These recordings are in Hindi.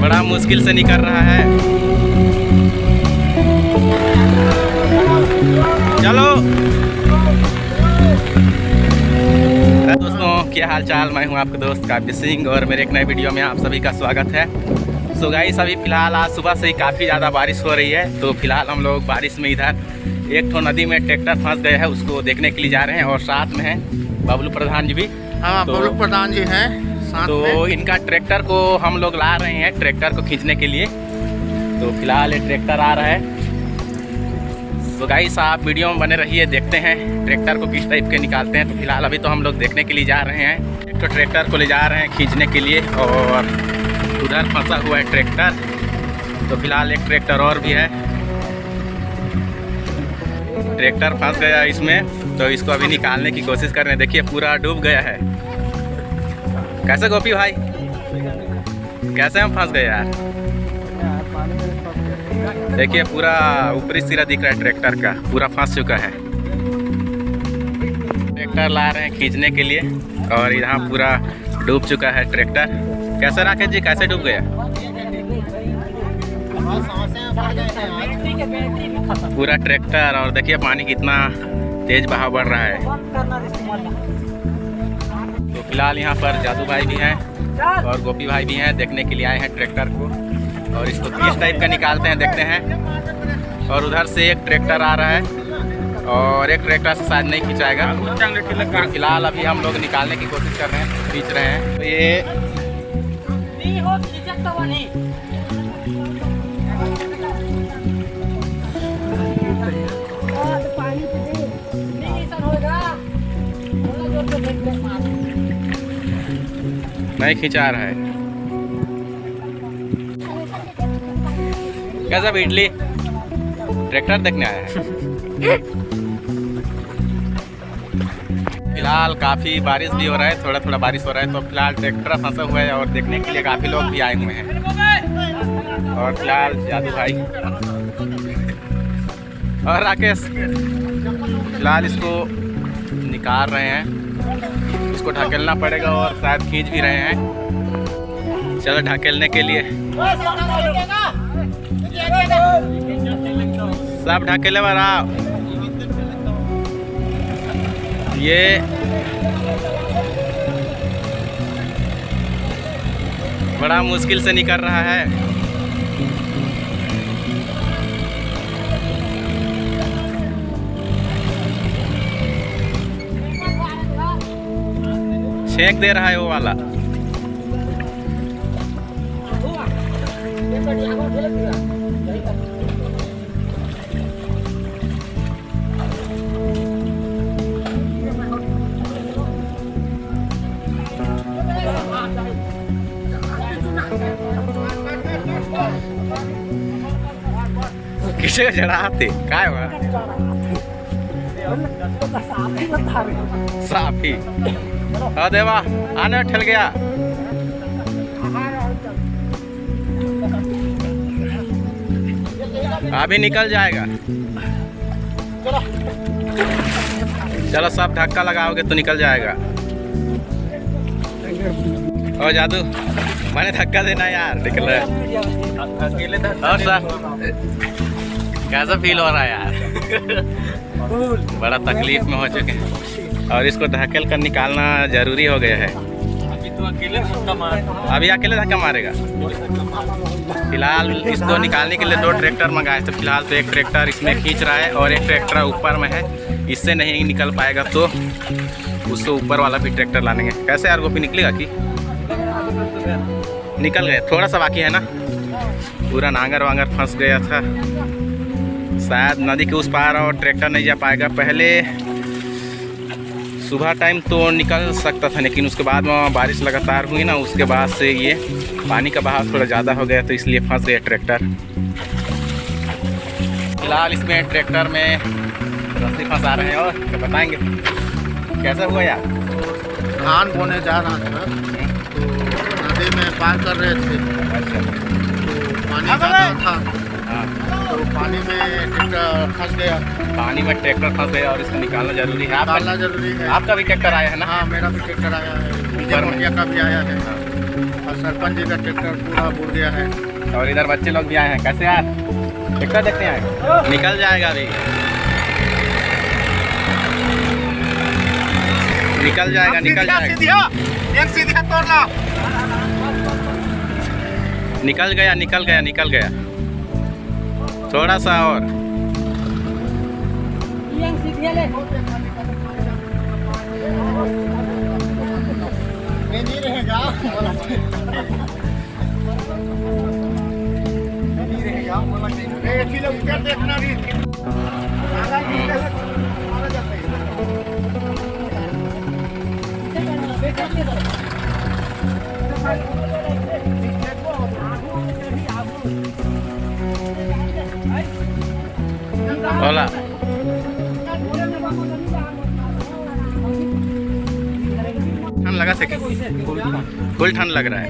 बड़ा मुश्किल से निकल रहा है। चलो दोस्तों, क्या हाल चाल। मैं हूं आपका दोस्त काव्य सिंह और मेरे एक नए वीडियो में आप सभी का स्वागत है। सो गाइस, अभी फ़िलहाल आज सुबह से ही काफ़ी ज़्यादा बारिश हो रही है। तो फिलहाल हम लोग बारिश में इधर एक तो नदी में ट्रैक्टर फंस गए हैं, उसको देखने के लिए जा रहे हैं। और साथ में हैं बबलू प्रधान जी भी। हाँ, तो बबलू प्रधान जी हैं साथ तो में। इनका ट्रैक्टर को हम लोग ला रहे हैं ट्रैक्टर को खींचने के लिए। तो फिलहाल ये ट्रैक्टर आ रहा है। तो गाइस, आप वीडियो में बने रहिए, देखते हैं ट्रैक्टर को किस टाइप के निकालते हैं। तो फिलहाल अभी तो हम लोग देखने के लिए जा रहे हैं। तो ट्रैक्टर को ले जा रहे हैं खींचने के लिए और उधर फंसा हुआ है ट्रैक्टर। तो फिलहाल एक ट्रैक्टर और भी है, ट्रैक्टर फंस गया इसमें। तो इसको अभी निकालने की कोशिश कर रहे हैं। देखिए पूरा डूब गया है। कैसे गोपी भाई, कैसे हम फंस गए यार। देखिए पूरा ऊपरी सिरा दिख रहा है ट्रैक्टर का, पूरा फंस चुका है। ट्रैक्टर ला रहे हैं खींचने के लिए और यहाँ पूरा डूब चुका है ट्रैक्टर। कैसे राकेश जी, कैसे डूब गया पूरा ट्रैक्टर। और देखिए पानी कितना तेज बहाव बढ़ रहा है। तो फिलहाल यहाँ पर जादू भाई भी हैं और गोपी भाई भी हैं, देखने के लिए आए हैं ट्रैक्टर को। और इसको किस टाइप का निकालते हैं देखते हैं। और उधर से एक ट्रैक्टर आ रहा है और एक ट्रैक्टर से शायद नहीं खिंचाएगा। तो फिलहाल अभी हम लोग निकालने की कोशिश कर रहे हैं, खींच रहे हैं। तो ये नहीं खिंचा रहा है। कैसा इडली ट्रैक्टर देखने आया है। फिलहाल काफ़ी बारिश भी हो रहा है, थोड़ा थोड़ा बारिश हो रहा है। तो फिलहाल ट्रैक्टर फंसा हुआ है और देखने के लिए काफ़ी लोग भी आए हुए हैं। और फिलहाल जादू भाई और राकेश फिलहाल इसको निकाल रहे हैं। इसको ढकेलना पड़ेगा और शायद खींच भी रहे हैं। चलो ढकेलने के लिए सब ढकेले वाला। ये बड़ा मुश्किल से निकल रहा है। छेक दे रहा है वो वाला। किसे चढ़ाते काय हुआ साफी। हाँ देवा आने ठल गया। अभी निकल जाएगा। चलो सब धक्का लगाओगे तो निकल जाएगा। और जादू मैंने धक्का देना यार, निकल रहा है। और सर कैसा फील हो रहा है यार। बड़ा तकलीफ में हो चुके हैं और इसको धकेल कर निकालना जरूरी हो गया है। अभी अकेले धक्का मारेगा। फिलहाल इसको निकालने के लिए 2 ट्रैक्टर मंगाए थे। फिलहाल तो एक ट्रैक्टर इसमें खींच रहा है और एक ट्रैक्टर ऊपर में है। इससे नहीं निकल पाएगा तो उससे ऊपर वाला भी ट्रैक्टर लाएंगे। कैसे यार गोपी निकलेगा कि निकल गए, थोड़ा सा बाकी है ना। पूरा नांगर वांगर फंस गया था, शायद नदी के उस पार और ट्रैक्टर नहीं जा पाएगा। पहले सुबह टाइम तो निकल सकता था, लेकिन उसके बाद में बारिश लगातार हुई ना, उसके बाद से ये पानी का बहाव थोड़ा ज़्यादा हो गया तो इसलिए फंस गया ट्रैक्टर। फिलहाल इसमें ट्रैक्टर में नदी फंसा रहे हैं और तो बताएंगे कैसा हुआ यार। धान बोने जा रहा था तो नदी में पार कर रहे थे। अच्छा। तो पानी ज़्यादा था हाँ, तो पानी में ट्रैक्टर फंस गया। पानी में ट्रैक्टर फंस गया और इसको निकालना जरूरी है। निकालना जरूरी है। आपका भी ट्रैक्टर आया है ना? हाँ, मेरा भी ट्रैक्टर आया है, मुखिया का भी आया है और सरपंच जी का ट्रैक्टर पूरा बुड़ गया है। और इधर बच्चे लोग भी आए हैं। कैसे यार ट्रैक्टर देखते हैं? निकल जाएगा अभी, निकल जाएगा, निकल जाएगा। एक सीधा तोड़ना। निकल गया, निकल गया, निकल गया। थोड़ा सा और। नहीं रहेगा, नहीं रहेगा। देखना भी बोला ठंड लगा सके, फुल ठंड लग रहा है।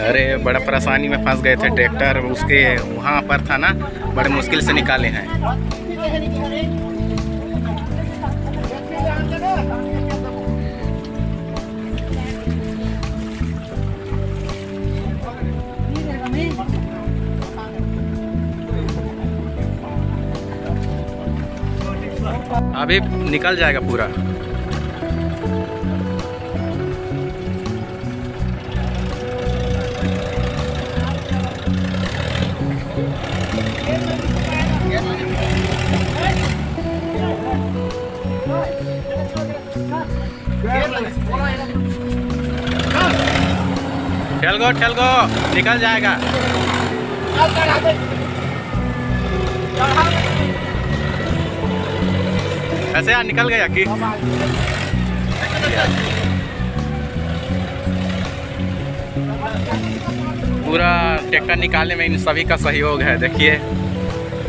अरे बड़ा परेशानी में फंस गए थे। ट्रैक्टर उसके वहाँ पर था ना, बड़े मुश्किल से निकाले हैं। अभी निकल जाएगा पूरा। ठेल गो निकल जाएगा। ऐसे यार निकल गया कि पूरा ट्रैक्टर निकालने में इन सभी का सहयोग है। देखिए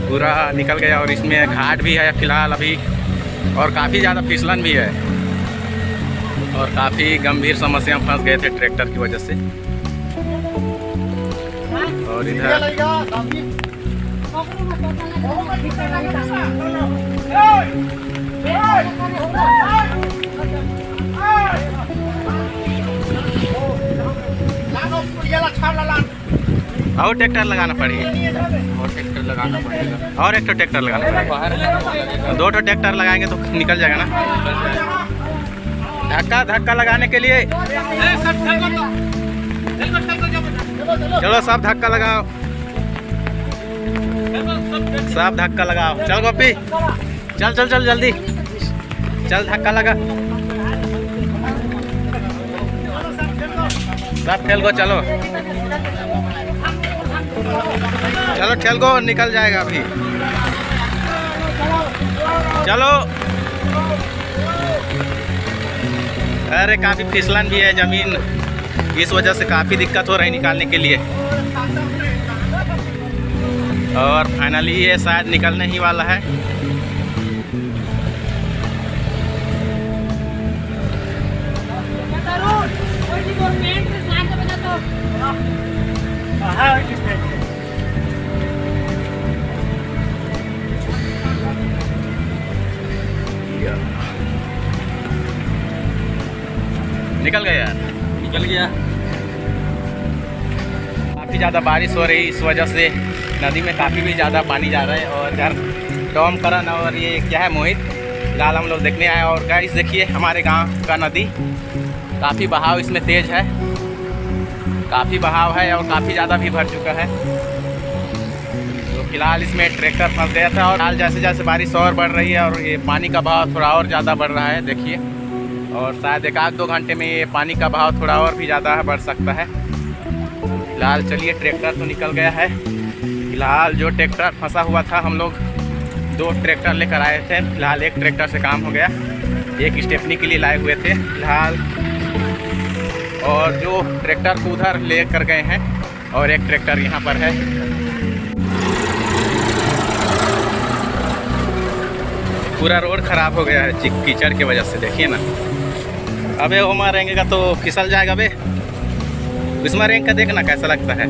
पूरा निकल गया और इसमें घाट भी है फिलहाल अभी, और काफ़ी ज़्यादा फिसलन भी है और काफ़ी गंभीर समस्या में फंस गए थे ट्रैक्टर की वजह से। और इधर और ट्रैक्टर लगाना पड़ेगा, और एक ट्रैक्टर लगाना पड़ेगा। दो ट्रैक्टर लगाएंगे तो निकल जाएगा ना। धक्का लगाने के लिए चलो सब धक्का लगाओ, सब धक्का लगाओ। चल गोपी चल चल चल जल्दी चल, धक्का लगा। सब ठेल गो, चलो चलो ठेल गो, निकल जाएगा अभी। चलो। अरे काफ़ी फिसलन भी है ज़मीन, इस वजह से काफ़ी दिक्कत हो रही है निकालने के लिए। और फाइनली ये शायद निकलने ही वाला है। निकल गया यार, निकल गया। काफ़ी ज़्यादा बारिश हो रही, इस वजह से नदी में काफ़ी भी ज़्यादा पानी जा रहा है। और यार टॉम करन और ये क्या है मोहित लाल हम लोग देखने आए। और गाइस देखिए हमारे गांव का नदी काफ़ी बहाव इसमें तेज़ है, काफ़ी बहाव है और काफ़ी ज़्यादा भी भर चुका है। तो फिलहाल इसमें ट्रैक्टर फंस गया था। और हाल जैसे जैसे बारिश और बढ़ रही है और ये पानी का बहाव थोड़ा और ज़्यादा बढ़ रहा है देखिए। और शायद 1-2 घंटे में ये पानी का बहाव थोड़ा और भी ज़्यादा बढ़ सकता है। फिलहाल चलिए ट्रैक्टर तो निकल गया है। फिलहाल जो ट्रैक्टर फंसा हुआ था हम लोग 2 ट्रैक्टर लेकर आए थे। फिलहाल एक ट्रैक्टर से काम हो गया, एक स्टेपनी के लिए लाए हुए थे फिलहाल। और जो ट्रैक्टर को उधर ले कर गए हैं और एक ट्रैक्टर यहाँ पर है। पूरा रोड खराब हो गया है कीचड़ की वजह से, देखिए ना। अबे वो मारेंगे तो फिसल जाएगा बे। इसमें रेंग का देखना कैसा लगता है।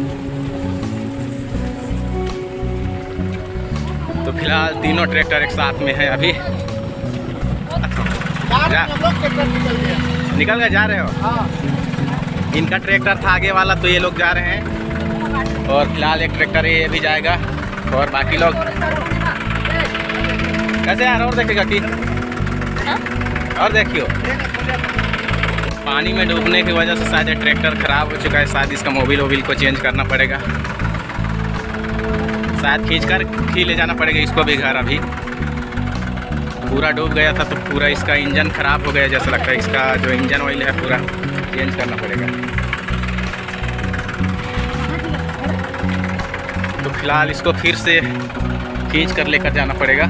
तो फिलहाल तीनों ट्रैक्टर एक साथ में है अभी। निकल गए, जा रहे हो? हाँ। इनका ट्रैक्टर था आगे वाला, तो ये लोग जा रहे हैं। और फिलहाल एक ट्रैक्टर ये भी जाएगा और बाकी लोग कैसे यार। और देखेगा कि और देखियो, पानी में डूबने की वजह से शायद ये ट्रैक्टर ख़राब हो चुका है। शायद इसका मोबिल वोबिल को चेंज करना पड़ेगा, शायद खींचकर ही ले जाना पड़ेगा इसको भी घर। अभी पूरा डूब गया था तो पूरा इसका इंजन ख़राब हो गया जैसा लगता है। इसका जो इंजन ऑयल है पूरा चेंज करना पड़ेगा। तो फिलहाल इसको फिर से खींच कर लेकर जाना पड़ेगा।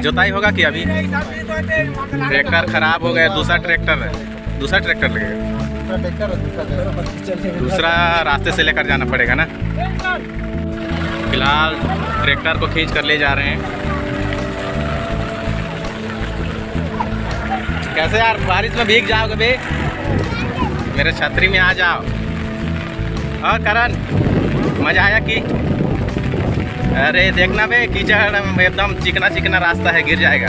जोताई होगा कि अभी ट्रैक्टर खराब हो गया, दूसरा ट्रैक्टर लगेगा। दूसरा रास्ते से लेकर जाना पड़ेगा ना। फिलहाल ट्रैक्टर को खींच कर ले जा रहे हैं। कैसे यार, बारिश में भीग जाओगे बे? मेरे छतरी में आ जाओ। और करण, मजा आया कि? अरे देखना बे, कीचड़ एकदम चिकना चिकना रास्ता है, गिर जाएगा।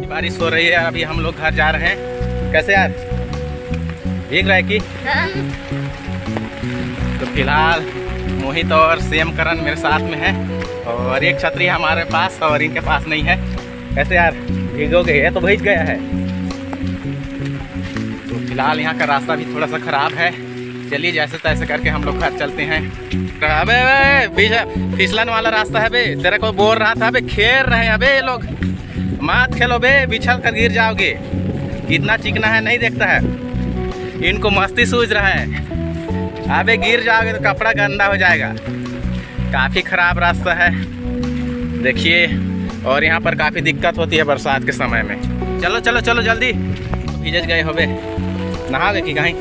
बारिश हो रही है, अभी हम लोग घर जा रहे हैं। कैसे यार, भीग रहा है कि? तो फिलहाल मोहित और सेम करण मेरे साथ में है और एक छतरी हमारे पास और इनके पास नहीं है। कैसे यार, भीगोगे? ये तो भीग गया है। तो फिलहाल यहाँ का रास्ता भी थोड़ा सा ख़राब है। चलिए जैसे तैसे करके हम लोग घर चलते हैं। अबे फिसलन वाला रास्ता है बे, तेरे को बोल रहा था बे, खेल रहे हैं अबे ये लोग। मत खेलो बे, बिछल कर गिर जाओगे। कितना चिकना है नहीं देखता है, इनको मस्ती सूझ रहा है। अबे गिर जाओगे तो कपड़ा गंदा हो जाएगा। काफ़ी ख़राब रास्ता है देखिए, और यहाँ पर काफ़ी दिक्कत होती है बरसात के समय में। चलो चलो चलो जल्दी। भीज गए हो बे, नहाओगे कि कहीं?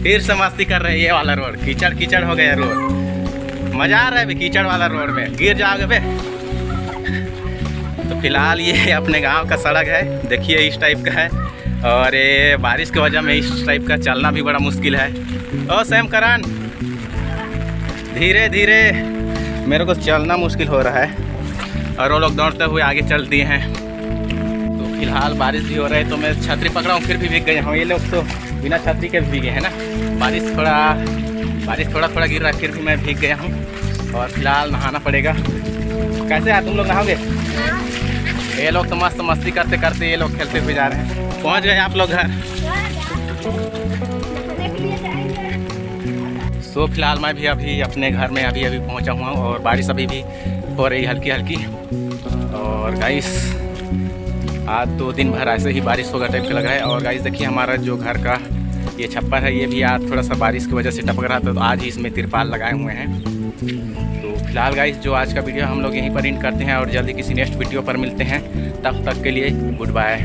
फिर से मस्ती कर रहे हैं। ये वाला रोड कीचड़ कीचड़ हो गया रोड। मज़ा आ रहा है बे कीचड़ वाला रोड में, गिर जाओगे बे। तो फिलहाल ये अपने गांव का सड़क है, देखिए इस टाइप का है। और ये बारिश की वजह में इस टाइप का चलना भी बड़ा मुश्किल है। ओ सेम करण, धीरे धीरे, मेरे को चलना मुश्किल हो रहा है और वो लोग दौड़ते हुए आगे चल दिए हैं। तो फिलहाल बारिश भी हो रही है तो मैं छतरी पकड़ा हूँ, फिर भी भीग गए हूँ। ये लोग तो बिना छतरी के भी भीगे हैं ना। बारिश थोड़ा गिर रहा है, फिर भी मैं भीग गया हूँ और फिलहाल नहाना पड़ेगा। कैसे यार, तुम लोग नहाओगे? ये लोग तो मस्त मस्ती करते करते ये लोग खेलते हुए जा रहे हैं। पहुँच गए आप लोग घर? सो फिलहाल मैं भी अभी अपने घर में अभी पहुँचा हुआ हूँ और बारिश अभी भी हो रही हल्की हल्की। और गाइस आज तो दिन भर ऐसे ही बारिश होगा टाइप का लग रहा है। और गाइस देखिए हमारा जो घर का ये छप्पर है, ये भी आज थोड़ा सा बारिश की वजह से टपक रहा था, तो आज ही इसमें तिरपाल लगाए हुए हैं। तो फिलहाल गाइस जो आज का वीडियो हम लोग यहीं पर एंड करते हैं और जल्दी किसी नेक्स्ट वीडियो पर मिलते हैं। तब तक के लिए गुड बाय।